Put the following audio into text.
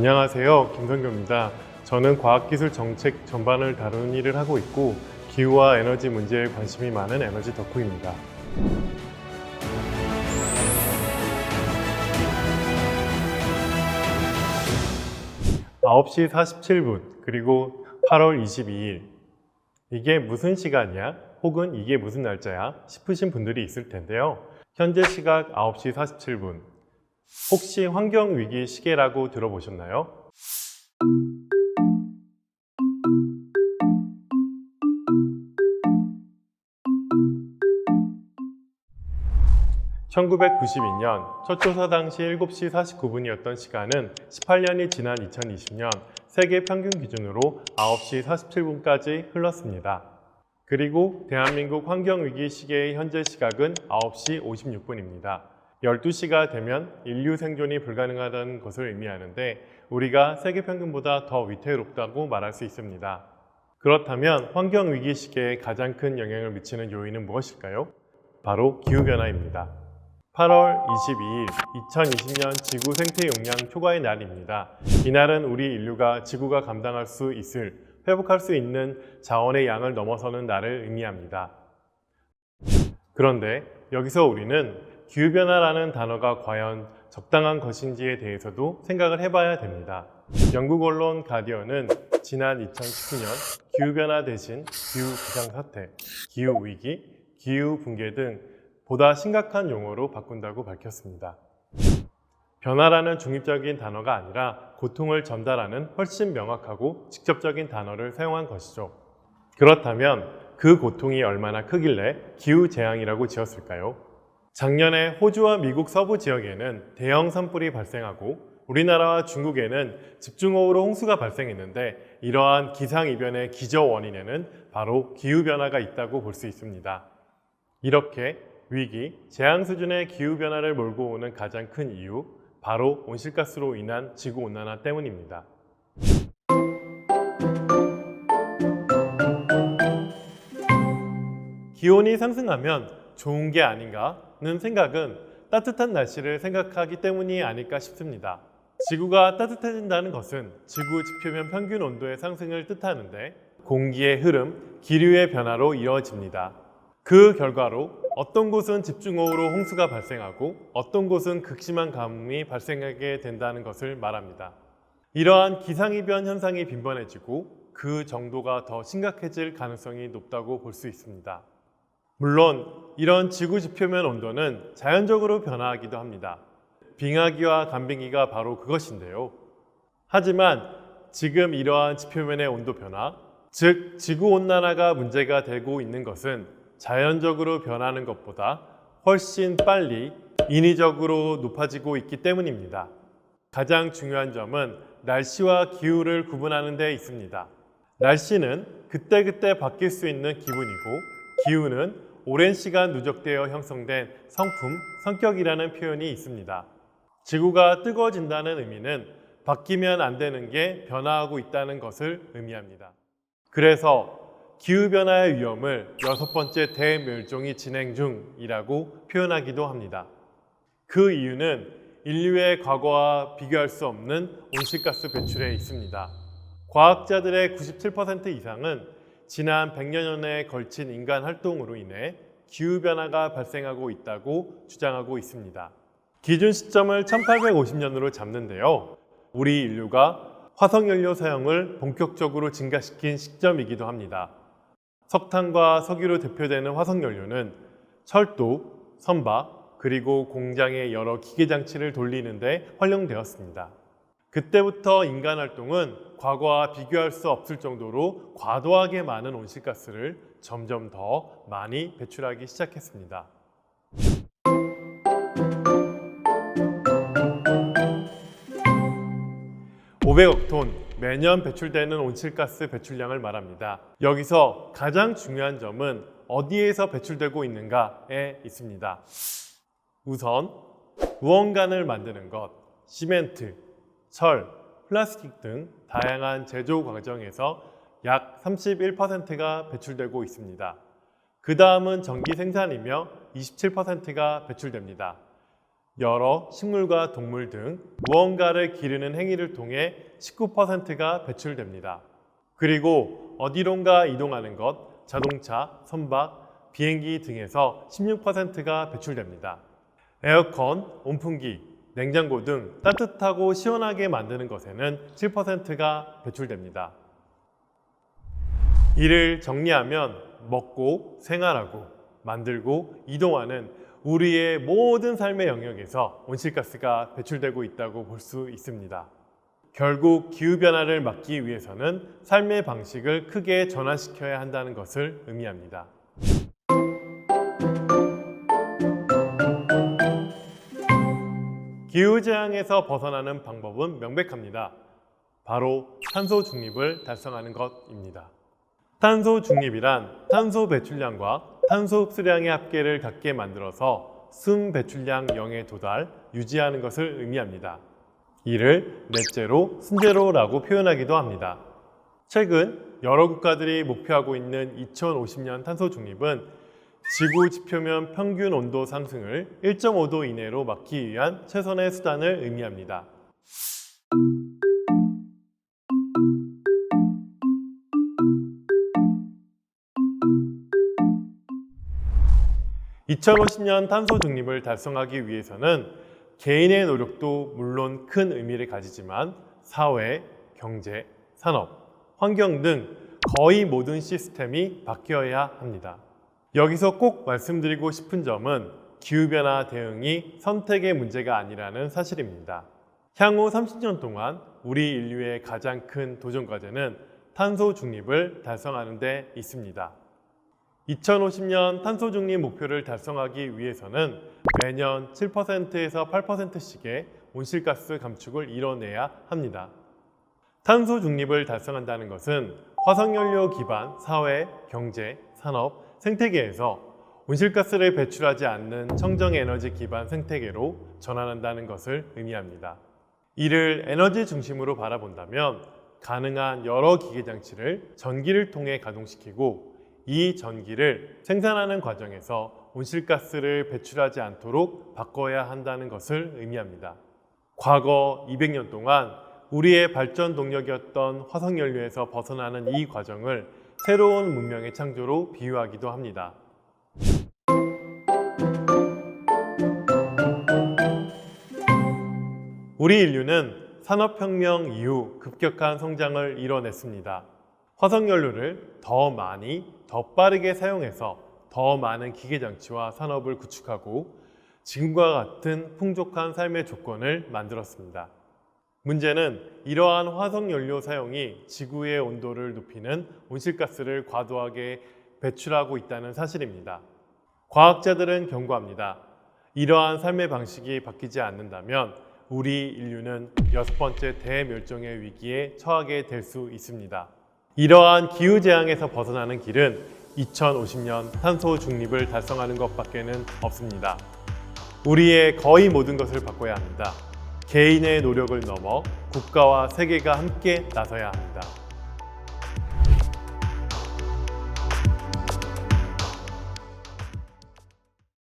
안녕하세요. 김성교입니다. 저는 과학기술 정책 전반을 다루는 일을 하고 있고 기후와 에너지 문제에 관심이 많은 에너지 덕후입니다. 9시 47분 그리고 8월 22일 이게 무슨 시간이야? 혹은 이게 무슨 날짜야? 싶으신 분들이 있을 텐데요. 현재 시각 9시 47분 혹시 환경위기 시계라고 들어보셨나요? 1992년 첫 조사 당시 7시 49분이었던 시간은 18년이 지난 2020년 세계 평균 기준으로 9시 47분까지 흘렀습니다. 그리고 대한민국 환경위기 시계의 현재 시각은 9시 56분입니다. 12시가 되면 인류 생존이 불가능하다는 것을 의미하는데 우리가 세계 평균보다 더 위태롭다고 말할 수 있습니다. 그렇다면 환경위기 시계에 가장 큰 영향을 미치는 요인은 무엇일까요? 바로 기후변화입니다. 8월 22일 2020년 지구 생태 용량 초과의 날입니다. 이날은 우리 인류가 지구가 감당할 수 있을 회복할 수 있는 자원의 양을 넘어서는 날을 의미합니다. 그런데 여기서 우리는 기후변화라는 단어가 과연 적당한 것인지에 대해서도 생각을 해봐야 됩니다. 영국 언론 가디언은 지난 2019년 기후변화 대신 기후비상사태, 기후위기, 기후붕괴 등 보다 심각한 용어로 바꾼다고 밝혔습니다. 변화라는 중립적인 단어가 아니라 고통을 전달하는 훨씬 명확하고 직접적인 단어를 사용한 것이죠. 그렇다면 그 고통이 얼마나 크길래 기후재앙이라고 지었을까요? 작년에 호주와 미국 서부 지역에는 대형 산불이 발생하고 우리나라와 중국에는 집중호우로 홍수가 발생했는데 이러한 기상이변의 기저 원인에는 바로 기후변화가 있다고 볼 수 있습니다. 이렇게 위기, 재앙 수준의 기후변화를 몰고 오는 가장 큰 이유, 바로 온실가스로 인한 지구온난화 때문입니다. 기온이 상승하면 좋은 게 아닌가는 생각은 따뜻한 날씨를 생각하기 때문이 아닐까 싶습니다. 지구가 따뜻해진다는 것은 지구 지표면 평균 온도의 상승을 뜻하는데 공기의 흐름, 기류의 변화로 이어집니다. 그 결과로 어떤 곳은 집중호우로 홍수가 발생하고 어떤 곳은 극심한 가뭄이 발생하게 된다는 것을 말합니다. 이러한 기상이변 현상이 빈번해지고 그 정도가 더 심각해질 가능성이 높다고 볼 수 있습니다. 물론 이런 지구 지표면 온도는 자연적으로 변화하기도 합니다. 빙하기와 간빙기가 바로 그것인데요. 하지만 지금 이러한 지표면의 온도 변화, 즉 지구온난화가 문제가 되고 있는 것은 자연적으로 변하는 것보다 훨씬 빨리 인위적으로 높아지고 있기 때문입니다. 가장 중요한 점은 날씨와 기후를 구분하는 데 있습니다. 날씨는 그때그때 바뀔 수 있는 기분이고 기후는 오랜 시간 누적되어 형성된 성품, 성격이라는 표현이 있습니다. 지구가 뜨거워진다는 의미는 바뀌면 안 되는 게 변화하고 있다는 것을 의미합니다. 그래서 기후변화의 위험을 6번째 대멸종이 진행 중이라고 표현하기도 합니다. 그 이유는 인류의 과거와 비교할 수 없는 온실가스 배출에 있습니다. 과학자들의 97% 이상은 지난 100여 년에 걸친 인간 활동으로 인해 기후변화가 발생하고 있다고 주장하고 있습니다. 기준 시점을 1850년으로 잡는데요. 우리 인류가 화석연료 사용을 본격적으로 증가시킨 시점이기도 합니다. 석탄과 석유로 대표되는 화석연료는 철도, 선박, 그리고 공장의 여러 기계장치를 돌리는 데 활용되었습니다. 그때부터 인간 활동은 과거와 비교할 수 없을 정도로 과도하게 많은 온실가스를 점점 더 많이 배출하기 시작했습니다. 500억 톤 매년 배출되는 온실가스 배출량을 말합니다. 여기서 가장 중요한 점은 어디에서 배출되고 있는가에 있습니다. 우선 무언가를 만드는 것, 시멘트, 철, 플라스틱 등 다양한 제조 과정에서 약 31%가 배출되고 있습니다. 그 다음은 전기 생산이며 27%가 배출됩니다. 여러 식물과 동물 등 무언가를 기르는 행위를 통해 19%가 배출됩니다. 그리고 어디론가 이동하는 것, 자동차, 선박, 비행기 등에서 16%가 배출됩니다. 에어컨, 온풍기, 냉장고 등 따뜻하고 시원하게 만드는 것에는 7%가 배출됩니다. 이를 정리하면 먹고, 생활하고, 만들고, 이동하는 우리의 모든 삶의 영역에서 온실가스가 배출되고 있다고 볼 수 있습니다. 결국 기후변화를 막기 위해서는 삶의 방식을 크게 전환시켜야 한다는 것을 의미합니다. 기후재앙에서 벗어나는 방법은 명백합니다. 바로 탄소 중립을 달성하는 것입니다. 탄소 중립이란 탄소 배출량과 탄소 흡수량의 합계를 같게 만들어서 순 배출량 0에 도달, 유지하는 것을 의미합니다. 이를 넷제로, 순제로라고 표현하기도 합니다. 최근 여러 국가들이 목표하고 있는 2050년 탄소 중립은 지구 지표면 평균 온도 상승을 1.5도 이내로 막기 위한 최선의 수단을 의미합니다. 2050년 탄소 중립을 달성하기 위해서는 개인의 노력도 물론 큰 의미를 가지지만 사회, 경제, 산업, 환경 등 거의 모든 시스템이 바뀌어야 합니다. 여기서 꼭 말씀드리고 싶은 점은 기후변화 대응이 선택의 문제가 아니라는 사실입니다. 향후 30년 동안 우리 인류의 가장 큰 도전 과제는 탄소 중립을 달성하는 데 있습니다. 2050년 탄소 중립 목표를 달성하기 위해서는 매년 7%에서 8%씩의 온실가스 감축을 이뤄내야 합니다. 탄소 중립을 달성한다는 것은 화석연료 기반 사회, 경제, 산업, 생태계에서 온실가스를 배출하지 않는 청정에너지 기반 생태계로 전환한다는 것을 의미합니다. 이를 에너지 중심으로 바라본다면 가능한 여러 기계장치를 전기를 통해 가동시키고 이 전기를 생산하는 과정에서 온실가스를 배출하지 않도록 바꿔야 한다는 것을 의미합니다. 과거 200년 동안 우리의 발전 동력이었던 화석연료에서 벗어나는 이 과정을 새로운 문명의 창조로 비유하기도 합니다. 우리 인류는 산업혁명 이후 급격한 성장을 이뤄냈습니다. 화석연료를 더 많이, 더 빠르게 사용해서 더 많은 기계장치와 산업을 구축하고 지금과 같은 풍족한 삶의 조건을 만들었습니다. 문제는 이러한 화석연료 사용이 지구의 온도를 높이는 온실가스를 과도하게 배출하고 있다는 사실입니다. 과학자들은 경고합니다. 이러한 삶의 방식이 바뀌지 않는다면 우리 인류는 6번째 대멸종의 위기에 처하게 될 수 있습니다. 이러한 기후재앙에서 벗어나는 길은 2050년 탄소 중립을 달성하는 것밖에는 없습니다. 우리의 거의 모든 것을 바꿔야 합니다. 개인의 노력을 넘어 국가와 세계가 함께 나서야 합니다.